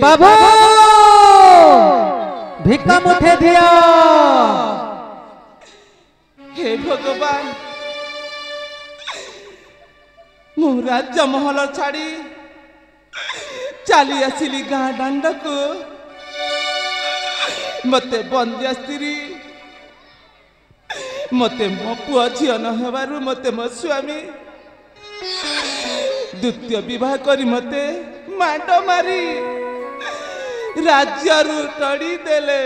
बाबू भिक्का मुठे दिया। हे भगवान मु राज्य महल छाड़ी चली आसिली गाँ दांड को मते बंदिया स्त्री मते मो पुआ झील न हेबारु मते मो स्वामी द्वितीय विवाह करी मते माड मारी राज्य टड़ी देले।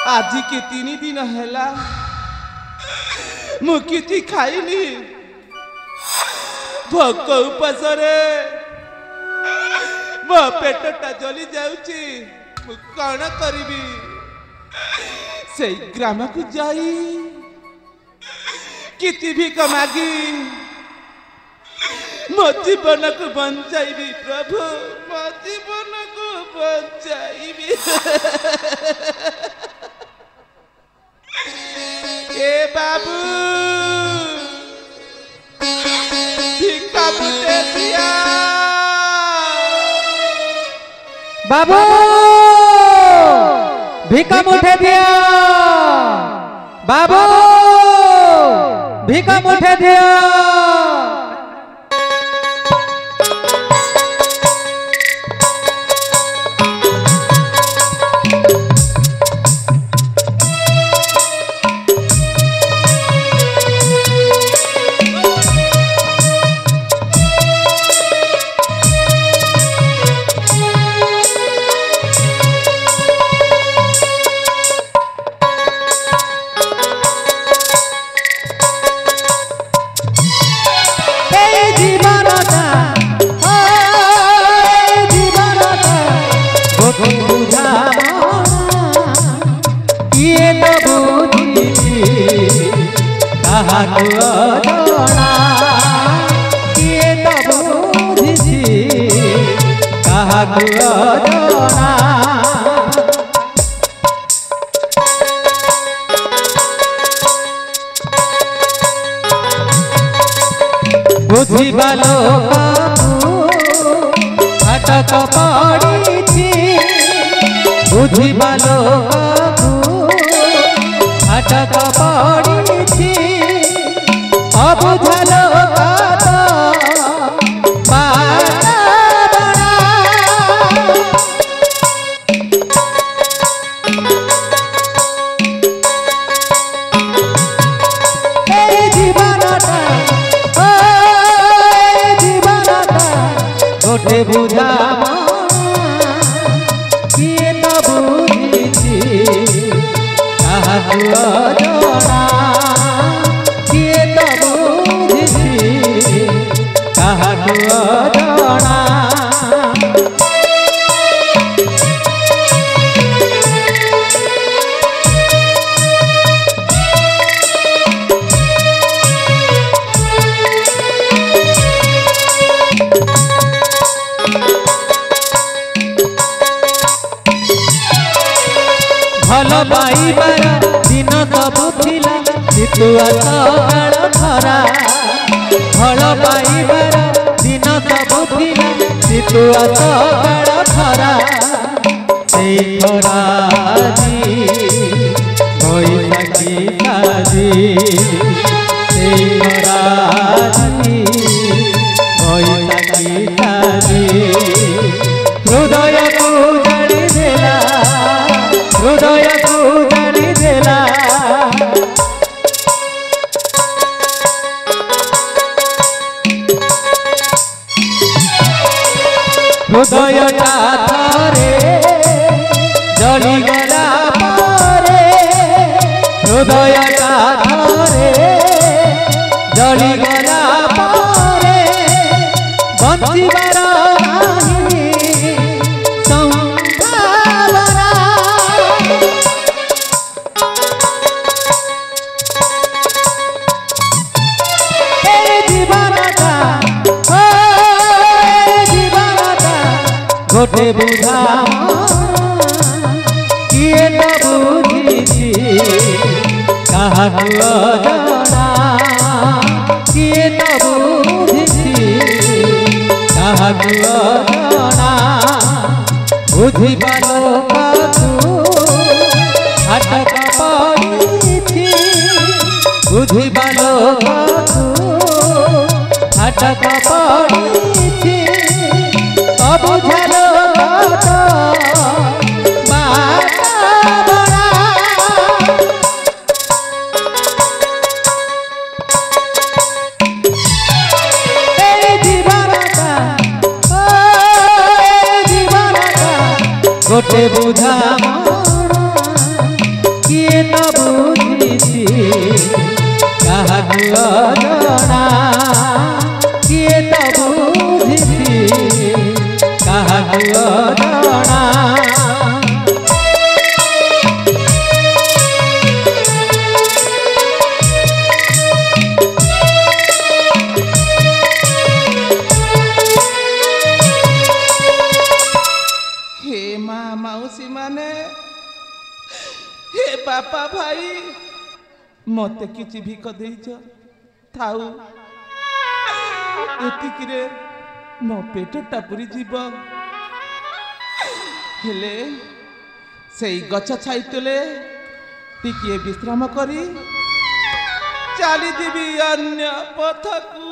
आज की 3 दिन हैला मु किछि खाइनी भोक उपासरे मो पेटटा जली जाउची मु कण करिबी से ग्राम को जाई किति भी कमागी मो जीवन को बंचाइबी प्रभु मो जीवन को बंचाइबी। ए बाबू भिक्का मुठे दिया। बाबू भिक्का मुठे दिया। बाबू भिक्का मुठे दिया। बुझिबा अटक पड़ी बुझिबा अटक पड़ी अबुझा लोक बुझा किए न बुझी कहा जना किए न बुझी कहा जना। भल पाइबार दिन सबु थिला जितुआ सकाळ खरा भल पाइबार दिन सबु थिला जितुआ सकाळ खरा सेई खराजी बैसाखी साजी सेई खराजी बैसाखी साजी हृदय को जानी देला हृदय को जानी देला हृदय रे जली गला पारे हृदय रे जली गला पारे बंचिबार गोटे बुझा किए न बुझी कहा जना किए न बुझी कहा जना। বুঝিবালো কাকু আটকা পড়িছি বুঝিবালো কাকু আটকা পড়িছি অবুঝালো গোটে বুঝা কিয়ে ন বুঝিছি কাহাকু অজনা কিয়ে ন বুঝিছি কাহাকু অজনা माउसी माने हे बापा भाई मते किछि भिक देइछ थाउ एतिकिरे मो पेटटा पुरी जीव हेले सेई गछ छाई तले टिकिए विश्राम करी चली जीवी अन्य पथकू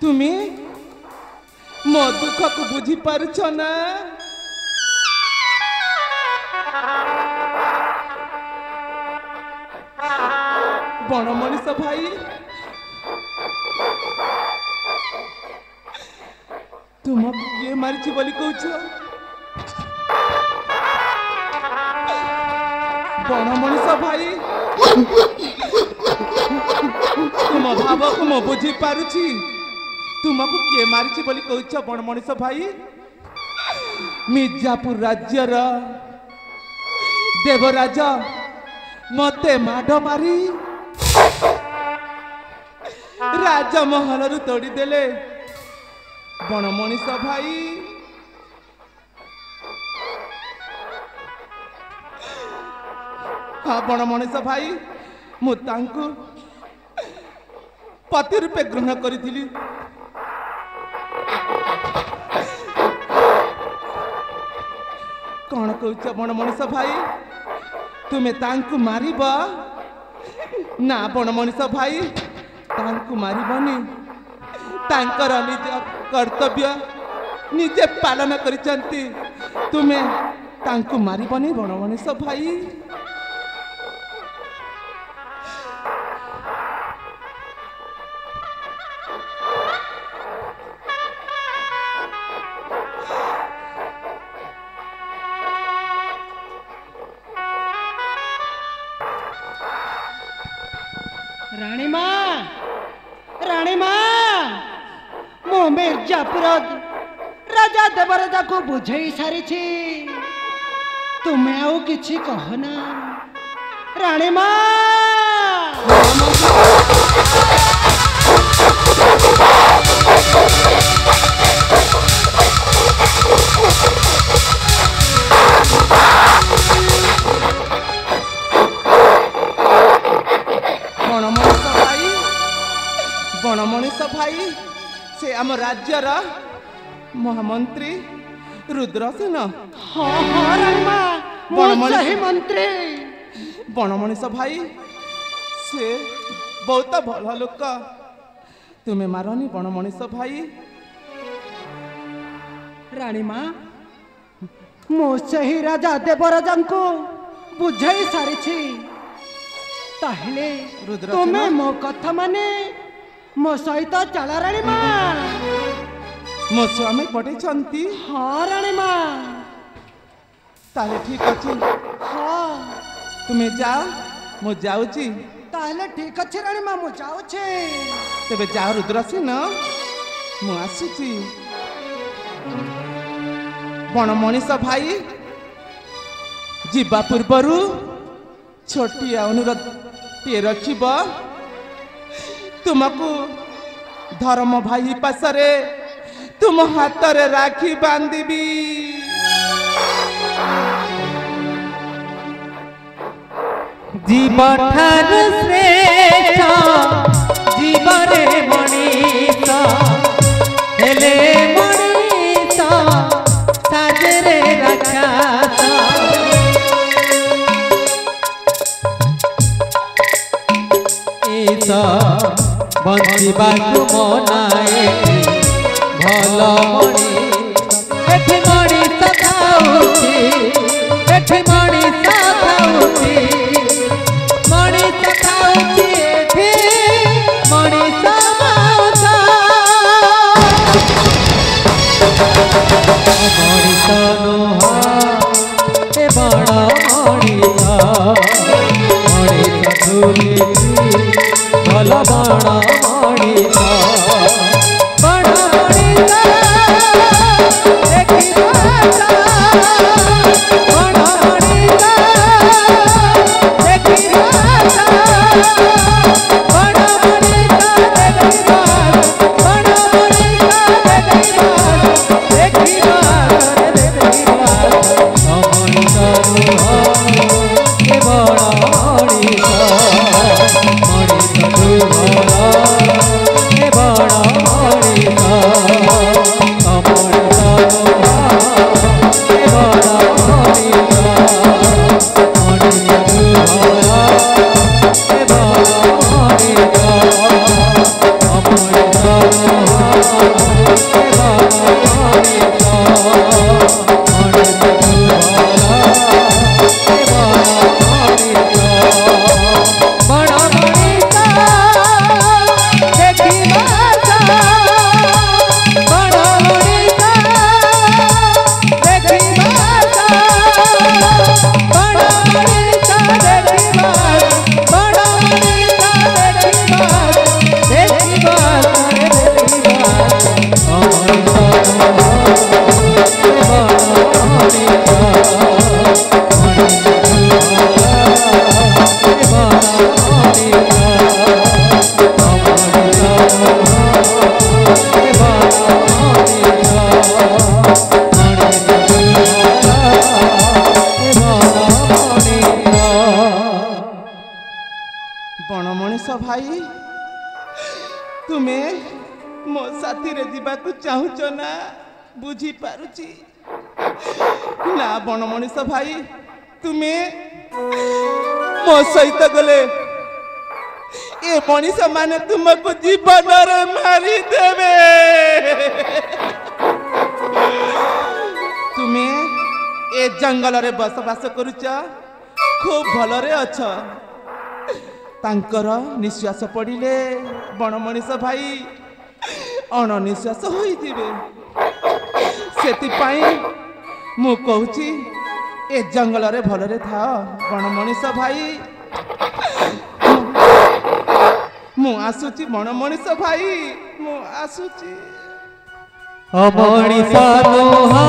তুমি ମୋ ଦୁଃଖକୁ ବୁଝି ପାରୁଛ ନା? ବଣ ମଣିଷ ଭାଇ, ତୁମକୁ କିଏ ମାରିଛି ବୋଲି କହୁଛ? ବଣ ମଣିଷ ଭାଇ, ତୁମ ଭାବକୁ ମୁଁ ବୁଝି ପାରୁଛି। ତୁମକୁ କିଏ ମାରିଛି ବୋଲି କହୁଛ ବଣ ମଣିଷ ଭାଇ? ମିର୍ଜାପୁର ରାଜ୍ୟର ଦେବରାଜ ମତେ ମାଡ଼ ମାରି ରାଜମହଲରୁ ତୋଡ଼ିଦେଲେ। ବଣ ମଣିଷ ଭାଇ, ହଁ ବଣ ମଣିଷ ଭାଇ, ମୁଁ ତାଙ୍କୁ ପତି ରୂପେ ଗ୍ରହଣ କରିଥିଲି। କଣ କହୁଛ ବଣ ମଣିଷ ଭାଇ? ତୁମେ ତାଙ୍କୁ ମାରିବ ନା? ବଣ ମଣିଷ ଭାଇ, ତାଙ୍କୁ ମାରିବନି। ତାଙ୍କର ନିଜ କର୍ତ୍ତବ୍ୟ ନିଜେ ପାଳନ କରିଛନ୍ତି। ତୁମେ ତାଙ୍କୁ ମାରିବନି ବଣ ମଣିଷ ଭାଇ। ରାଣୀମା, ରାଣୀମା, ମୁଁ ମିର୍ଜାପୁର ରାଜା ଦେବରାଜାକୁ ବୁଝେଇ ସାରିଛି। ତୁମେ ଆଉ କିଛି କହନା ରାଣୀମା। ବଣ ମଣିଷ ଭାଇ, ସେ ଆମ ରାଜ୍ୟର ମହାମନ୍ତ୍ରୀ ରୁଦ୍ରସେନ। ହଁ ହଁ ରାଣୀମା, ସେହି ମନ୍ତ୍ରୀ। ବଣ ମଣିଷ ଭାଇ, ସେ ବହୁତ ଭଲ ଲୋକ। ତୁମେ ମାରନି ବଣ ମଣିଷ ଭାଇ। ରାଣୀମା, ମୁଁ ସେହି ରାଜା ଦେବରାଜାଙ୍କୁ ବୁଝାଇ ସାରିଛି। ତାହେଲେ ତୁମେ ମୋ କଥା ମାନେ ମୋ ସହିତ ଚାଲ ରାଣୀ ମା। ମୋ ସ୍ୱାମୀ ପଠେଇଛନ୍ତି? ହଁ ରାଣୀ ମା। ତାହେଲେ ଠିକ ଅଛି, ହଁ ତୁମେ ଯାଅ, ମୁଁ ଯାଉଛି। ତାହେଲେ ଠିକ ଅଛି ରାଣୀ ମା, ମୁଁ ଯାଉଛି। ତେବେ ଯାଅ ରୁଦ୍ରସେନ, ମୁଁ ଆସୁଛି। ବଣ ମଣିଷ ଭାଇ ଯିବା ପୂର୍ବରୁ ଛୋଟିଆ ଅନୁରୋଧଟିଏ ରଖିବ। ତୁମକୁ ଧର୍ମ ଭାଇ ପାଶରେ ତୁମ ହାତରେ ରାକ୍ଷୀ ବାନ୍ଧିବି। জীবঠারু শ্রেষ্ঠ জীবনে মଣିষ হেলে মଣିষ সাজরে রাখাস ঈশ বঞ্চিবাকু মনায়ে ভাল মଣିষ এঠি মଣିষ খাউছি এঠি মଣିষ খাউছি মଣିষ খাଉଛି এଠି ମଣିଷ ମାଉସ ମଣିଷ ନୁହଁ ଏ ବଡ଼ ମଣିଷ ମଣିଷ ଠୁଲିଛି ଭଲ ବଡ଼ ମଣିଷ ବଡ଼ ମଣିଷ ଦେଖିବା ବଡ଼ ମଣିଷ ଦେଖିବା ବଡ଼ ମଣିଷ ଦେଖିବା ବଡ଼ ମଣିଷ ଦେଖିବା ଦେଖିବା ଦେଖିବା ମଣିଷ ନୁହଁ ଏ ବଡ଼ ମଣିଷ ମଣିଷ ଠୁ ଭଲ ଏ ବଡ଼ ମଣିଷ ମଣିଷ ନୁହଁ ଏ ବଡ଼ ମଣିଷ ମଣିଷ ଠୁ ଭଲ ଏ ବଡ଼ ମଣିଷ ମଣିଷ ନୁହଁ ଏ ବଡ଼ ମଣିଷ ମଣିଷ ଠୁ ଭଲ ଏ ବଡ଼ ମଣିଷ ବଡ଼ ମଣିଷ ଦେଖିବା ବଡ଼ ମଣିଷ ଦେଖିବା ବଡ଼ ମଣିଷ ଦେଖିବା ବଡ଼ ମଣିଷ ଦେଖିବା ଦେଖିବା ଦେଖିବା ମଣିଷ ଏ ବଡ଼ ମଣିଷ ମଣିଷ ଏ ବଡ଼ ମଣିଷ ବଣ ମଣିଷ ଭାଇ, ତୁମେ ମୋ ସାଥିରେ ଯିବାକୁ ଚାହୁଁଛ ନା? ବୁଝିପାରୁଛି ନା ବଣ ମଣିଷ ଭାଇ, ତୁମେ ମୋ ସହିତ ଗଲେ ଏ ମଣିଷ ମାନେ ତୁମକୁ ଜୀବନରେ ମାରିଦେବେ। ତୁମେ ଏ ଜଙ୍ଗଲରେ ବସବାସ କରୁଛ, ଖୁବ ଭଲରେ ଅଛ। ତାଙ୍କର ନିଶ୍ୱାସ ପଡ଼ିଲେ ବଣ ମଣିଷ ଭାଇ ଅଣନିଶ୍ୱାସ ହୋଇଯିବେ। ସେଥିପାଇଁ ମୁଁ କହୁଛି ଏ ଜଙ୍ଗଲରେ ଭଲରେ ଥାଅ ବଣ ମଣିଷ ଭାଇ। ମୁଁ ଆସୁଛି ବଣ ମଣିଷ ଭାଇ, ମୁଁ ଆସୁଛି। ମଣିଷ ନୁହଁ